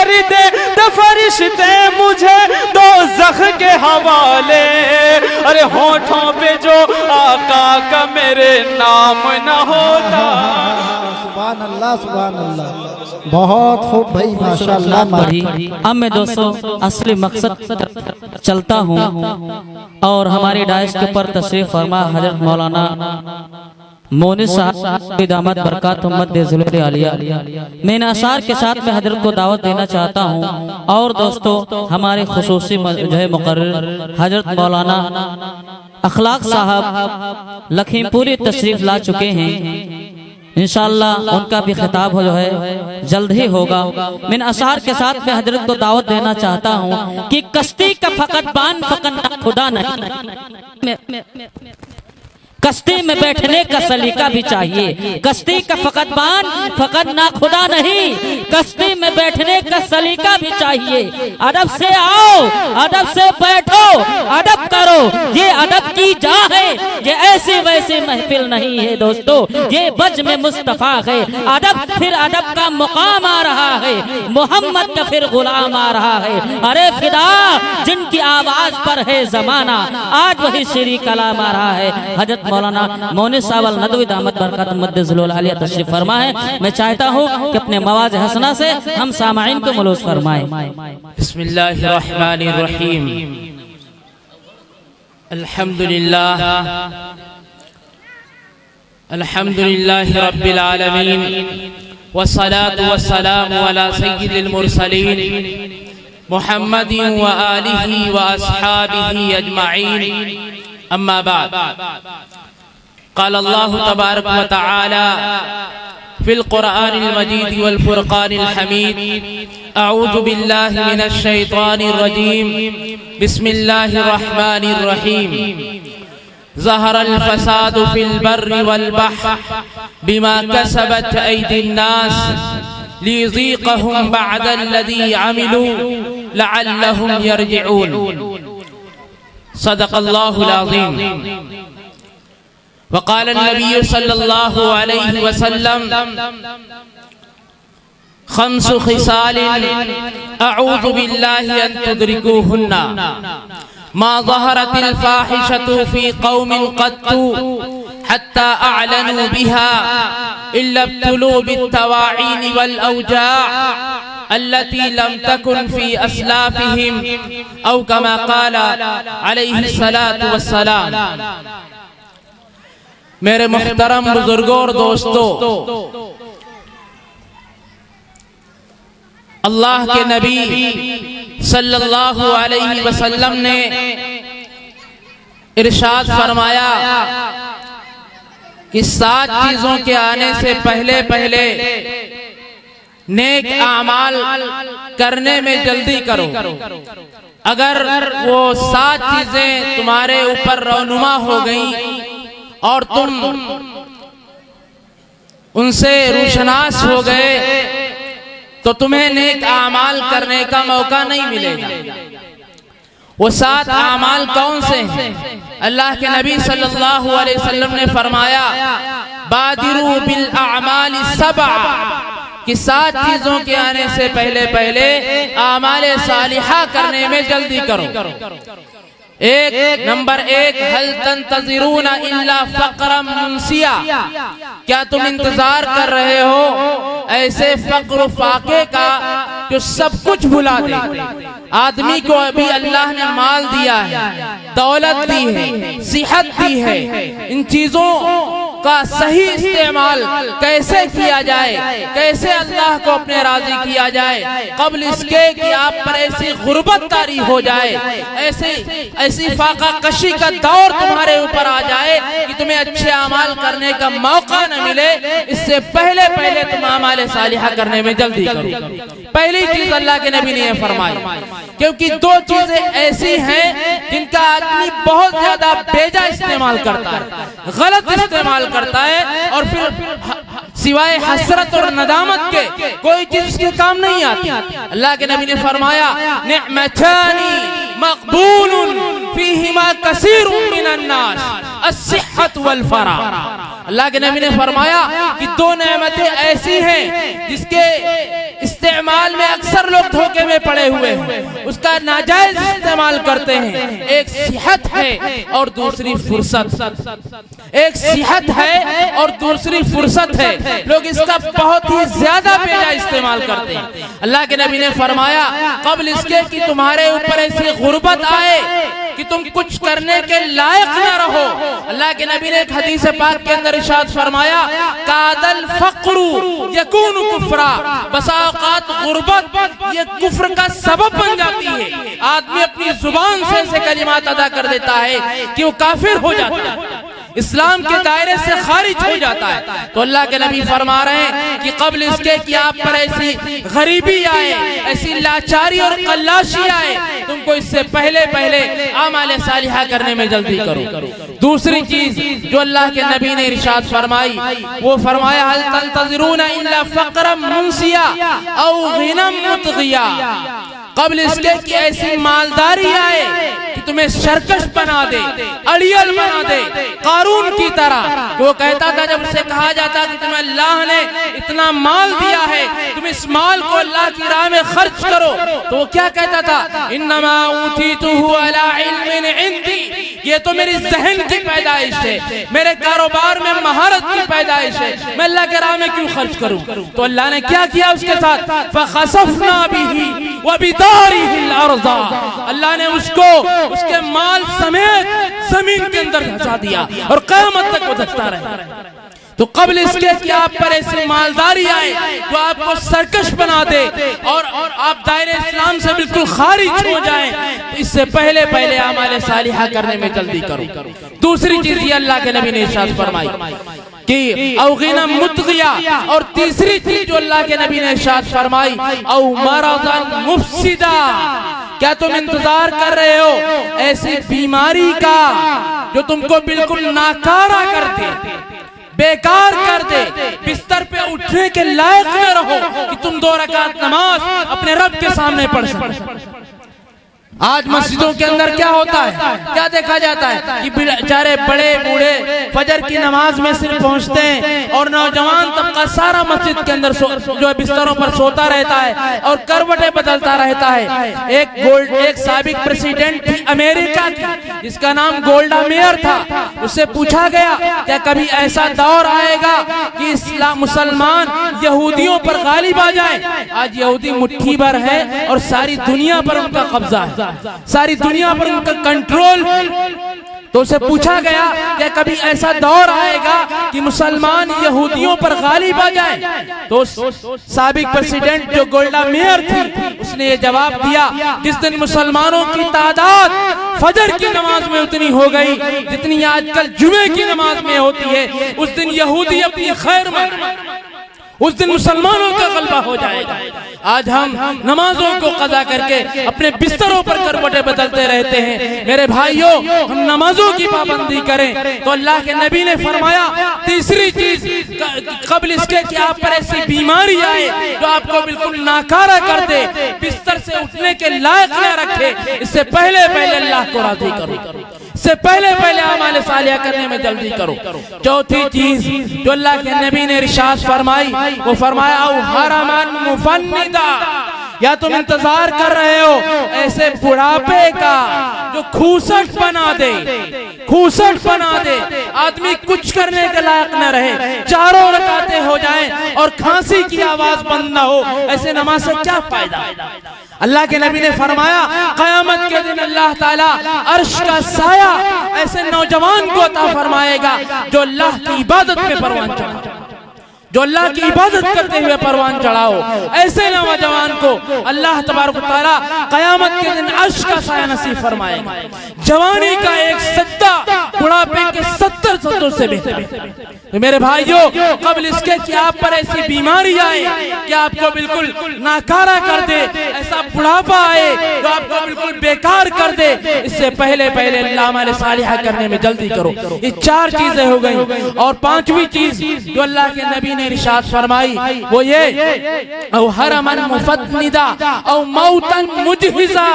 कर दे तो फरिश्ते मुझे दोज़ख के हवाले। अरे होठों पे जो आका का मेरे नाम न होता। सुभान अल्लाह, सुभान अल्लाह, बहुत खूब भाई, माशाअल्लाह। अब मैं दोस्तों असली मकसद चलता हूँ और हमारे डाइस के ऊपर तशरीफ फरमा हजरत मौलाना मोनिस साहब दामद बरकात आलिया। मैं इन अशार के साथ में हजरत को दावत देना चाहता हूँ। और दोस्तों हमारे खुसूसी जो है मुकर्रर हजरत मौलाना अखलाक साहब लखीमपुरी तशरीफ ला चुके हैं। इंशाअल्लाह उनका भी खिताब जो है जल्द ही होगा। मैं अशार के साथ में हजरत को दावत देना चाहता हूँ कि कश्ती का फकत बान फकत खुदा नहीं, कश्ती में बैठने का सलीका भी चाहिए। कश्ती का फकत बान फकत ना खुदा नहीं, कश्ती में बैठने का सलीका भी चाहिए। अदब से आओ, अदब से बैठो, अदब करो, ये अदब की जा है। ये ऐसे वैसे महफिल नहीं है दोस्तों, ये बज में मुस्तफा है। अदब फिर अदब का मुकाम आ रहा है, मोहम्मद का फिर गुलाम आ रहा है। अरे फिदा जिनकी आवाज पर है जमाना, आज वही श्री कलाम आ रहा है। हजरत मौलाना मोनिस साहब नदवी दामद बरकात मद्दज़ुल आलिया तशरीफ फरमा है। मैं चाहता हूँ कि अपने मवाज़ हसना से हम सामाइन को मलूज़ फरमाएं। बिस्मिल्लाहिर्रहमानिर्रहीम, अल्हम्दुलिल्लाह, अल्हम्दुलिल्लाहि रब्बिल आलमीन, वस्सलातु वस्सलामु अला सय्यिदिल मुरसलीन मुहम्मदिन व आलिहि व अस्हाबिहि अजमाइन, अम्मा बाद। क़ाल अल्लाहु तबारक व तआला फिल क़ुरआनिल मजीद वल फ़ुरक़ानिल हमीद, अऊज़ु बिल्लाहि मिनश शैतानिर रजीम, बिस्मिल्लाहिर रहमानिर रहीम। ज़हरल फ़सादु फ़िल बर्रि वल बहर बिमा कसबत ऐदिन नास लियुज़ीक़हुम बअदल्लज़ी अमिलू लअल्लहुम यरजिऊन। सदक़ल्लाहुल अज़ीम। वक़ाल नबी सल्लल्लाहु अलैहि वसल्लम खम्सु खिसालिन अऊज़ु बिल्लाहि अन तुदरिकुहुन्ना मा ज़हरतिल फ़ाहिशतु फ़ी क़ौमिन क़त्तु हत्ता अअलनु बिहा इल्ला इब्तलू बित्तवाईन वल औजा' अल्लती लम तकुन फ़ी अस्लाफ़िहिम औ कमा क़ाला अलैहि सलातु वस्सलाम। मेरे मुहतरम बुजुर्गों और दोस्तों, अल्लाह के नबी सल्लल्लाहु अलैहि वसल्लम ने इरशाद फरमाया कि 7 चीजों के आने से पहले पहले नेक आमाल करने में जल्दी करो। अगर वो 7 चीजें तुम्हारे ऊपर रौनुमा हो गई और तुम उनसे रुशनास हो गए तो तुम्हें नेक आमाल करने का मौका नहीं मिलेगा। वो 7 आमाल कौन से हैं? अल्लाह के नबी सल्लल्लाहु अलैहि वसल्लम ने फरमाया बादिरू बिल आमाल सबा, कि 7 चीजों के आने से पहले पहले आमाल सालिहा करने में जल्दी करो। नंबर 1, हल तंतज़िरूना इल्ला फ़क़्रम मुनसिया, क्या तुम इंतजार कर रहे हो ऐसे फक्र फाके का जो सब कुछ भुला दे? आदमी को अभी अल्लाह ने माल दिया है, दौलत दी है, सेहत दी है, इन चीजों का सही इस्तेमाल कैसे किया जाए, कैसे अल्लाह को अपने राजी किया जाए, कब्ल इसके कि आप पर ऐसी गुर्बत तारी हो जाए, ऐसी फाका कशी का दौर तुम्हारे ऊपर आ जाए कि तुम्हें अच्छे अमाल करने का मौका न मिले, इससे पहले पहले तुम अमाल सालिहा करने में जल्दी करो। पहली चीज अल्लाह के नबी ने फरमाई, क्योंकि 2 चीजें ऐसी हैं जिनका आदमी बहुत ज्यादा बेजा इस्तेमाल करता है, गलत इस्तेमाल करता है, और फिर सिवाय हसरत और नदामत के कोई चीज उसके काम नहीं आती। अल्लाह के नबी ने फरमाया निअमतानी मक़बूलुन फीहिमा कसीरुम मिनन नास अस्सिहत वल फरा। अल्लाह के नबी ने फरमाया कि 2 नेमतें ऐसी हैं जिसके इस्तेमाल में अक्सर लोग धोखे में पड़े हुए हैं, उसका नाजायज इस्तेमाल करते हैं। एक सेहत है और दूसरी फुर्सत, एक सेहत है और दूसरी फुर्सत है। लोग इसका बहुत ही ज्यादा बेजा इस्तेमाल करते हैं। अल्लाह के नबी ने फरमाया कबल इसके कि तुम्हारे ऊपर ऐसी गुर्बत आए कि तुम कुछ करने के लायक न रहो। अल्लाह के नबी ने एक हदीस पाक के अंदर इरशाद फरमाया कादल फक्रू यकून कुफ्रा, बसा औकात गुर्बत ये कुफ्र का सबब बन जाती है। आदमी अपनी जुबान से ऐसे कलिमात अदा कर देता है कि वो काफिर हो जाता है, इस्लाम के दायरे से खारिज हो जाता है। तो अल्लाह के नबी फरमा रहे हैं कि कबल इसके कि आप पर ऐसी गरीबी आए, ऐसी लाचारी और कल्लाशी आए, तुमको इससे पहले पहले आमाल सालिहा करने में जल्दी करो। दूसरी चीज जो अल्लाह के नबी ने इरशाद फरमाई वो फरमाया हल तंतज़िरून इल्ला फ़क़रम मुनसिया औ ग़िनम मुतग़िया, कबल इसके कि ऐसी मालदारी आए कि तुम्हें सरकश बना दे, अड़ियल बना दे, कारून की तरह। वो कहता था जब उसे कहा जाता कि तुम्हें अल्लाह ने इतना माल दिया है, तुम इस माल को अल्लाह की राह में खर्च करो, तो वो क्या कहता था इन्नमा ऊतीतुहु अला इल्मिन इंदी, ये तो मेरी जहन की पैदाइश है, मेरे कारोबार में महारत की पैदाइश है, मैं अल्लाह के राह में क्यों खर्च करूं। तो अल्लाह ने क्या किया उसके साथ फखसफना बिही व बिदारिहिल अर्ज़ा, अल्लाह ने उसको उसके माल समेत जमीन के अंदर धंसा दिया और क़यामत तक वो धंसता रहे। तो कबल इसके कि आप पर ऐसी मालदारी आए जो आपको सरकश बना दे और आप दायरे इस्लाम से बिल्कुल खारिज हो जाएं, तो इससे पहले पहले आमाल सालिहा करने में जल्दी करो। दूसरी चीज ये अल्लाह के नबी ने इरशाद फरमाई कि औ ग़िनम मुतग़िया, और तीसरी चीज जो अल्लाह के नबी ने इरशाद फरमाई औ मरदन मुफसिदा, क्या तुम इंतजार कर रहे हो ऐसी बीमारी का जो तुमको बिल्कुल नाकारा कर दे, बेकार कर दे, बिस्तर पे उठने के लायक न रहो कि तुम 2 रकात नमाज अपने रब के सामने पढ़ सको। आज मस्जिदों के अंदर क्या होता है, क्या देखा जाता है कि बेचारे बड़े बूढ़े फजर की नमाज में सिर्फ पहुंचते हैं और नौजवान तबका सारा मस्जिद के अंदर जो है बिस्तरों पर सोता रहता है और करवटें बदलता रहता है। एक साबिक प्रेसिडेंट थी अमेरिका की जिसका नाम गोल्डा मेयर था, उससे पूछा गया क्या कभी ऐसा दौर आएगा कि इस्लाम मुसलमान यहूदियों पर गालिब आ जाए। आज यहूदी मुट्ठी भर है और सारी दुनिया पर उनका कब्जा है, सारी दुनिया पर उनका कंट्रोल। तो उसे पूछा गया कि कभी ऐसा दौर आएगा कि मुसलमान यहूदियों पर गालिब आ जाए। तो साबिक प्रेसिडेंट जो गोल्डा मेयर थी उसने ये जवाब दिया जिस दिन मुसलमानों की तादाद फजर की नमाज में उतनी हो गई जितनी आजकल जुमे की नमाज में होती है, उस दिन यहूदी अपनी खैर में, उस दिन मुसलमानों का गलबा हो जाएगा। आज हम नमाजों को कज़ा करके अपने बिस्तरों पर करवटें बदलते रहते हैं। मेरे भाइयों, हम नमाजों की पाबंदी करें। तो अल्लाह के नबी ने फरमाया तीसरी चीज कबल इसके कि आप पर ऐसी बीमारी आए जो आपको बिल्कुल नाकारा कर दे, बिस्तर से उठने के लायक न रखे, इससे पहले पहले अल्लाह को राज़ी करो, इससे पहले पहले आमाल सालिहा करने में जल्दी करो। चौथी चीज जो अल्लाह के नबी ने इरशाद फरमाई वो फरमाया औ हरमन मुफन्निदा, या तुम इंतजार कर रहे हो ऐसे बुढ़ापे का जो खूसट बना दे, खूसट बना दे, आदमी कुछ करने के लायक न रहे, 4 रकातें हो जाएं और खांसी की आवाज बंद न हो, ऐसे नमाज से क्या फायदा। अल्लाह के नबी ने फरमाया क़यामत के दिन अल्लाह ताला अर्श का साया ऐसे नौजवान को अता फरमाएगा जो अल्लाह की इबादत में परवान चढ़ा, जो अल्लाह की इबादत करते हुए परवान चढ़ाओ। ऐसे नौजवान को अल्लाह तबारक व तआला क़यामत के दिन अर्श का साया नसीब फरमाएगा। जवानी का एक सज्दा बुढ़ापे के 70 सज्दों से बेहतर है। तो मेरे भाइयों, कबल इसके कि आप पर ऐसी बीमारी आए कि आपको बिल्कुल नाकारा कर दे, ऐसा बुढ़ापा आए जो आपको बिल्कुल बेकार कर दे, इससे पहले पहले अल्लाह आमाल सालिहा करने में जल्दी करो। ये 4 चीजें हो गई। और 5वीं चीज जो अल्लाह के नबी ने इरशाद फरमाई वो ये औ हरमन मुफन्निदा औ मौतन मुजहिजा,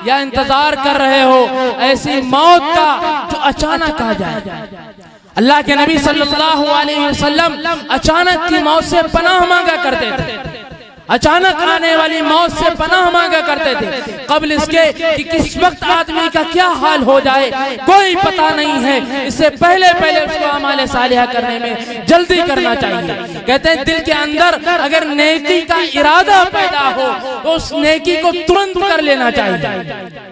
या इंतजार कर रहे हो ऐसी मौत का जो अचानक आ जाए। अल्लाह के नबी सल्लल्लाहु अलैहि वसल्लम अचानक की मौत से पनाह मांगा करते थे। अचानक आने वाली मौत से पनाह मांगा करते थे, कब्ल इसके कि किस वक्त आदमी का क्या हाल हो जाए कोई पता नहीं है। इससे पहले पहले उसको अमाल सालिहा करने में जल्दी करना चाहिए। कहते हैं दिल के अंदर अगर नेकी का इरादा पैदा हो तो उस नेकी को तुरंत कर लेना चाहिए।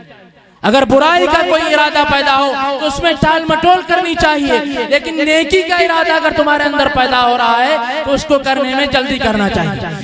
अगर बुराई का कोई इरादा पैदा हो तो उसमें टाल मटोल करनी चाहिए, लेकिन नेकी का इरादा अगर तुम्हारे अंदर पैदा हो रहा है तो उसको करने में जल्दी करना चाहिए।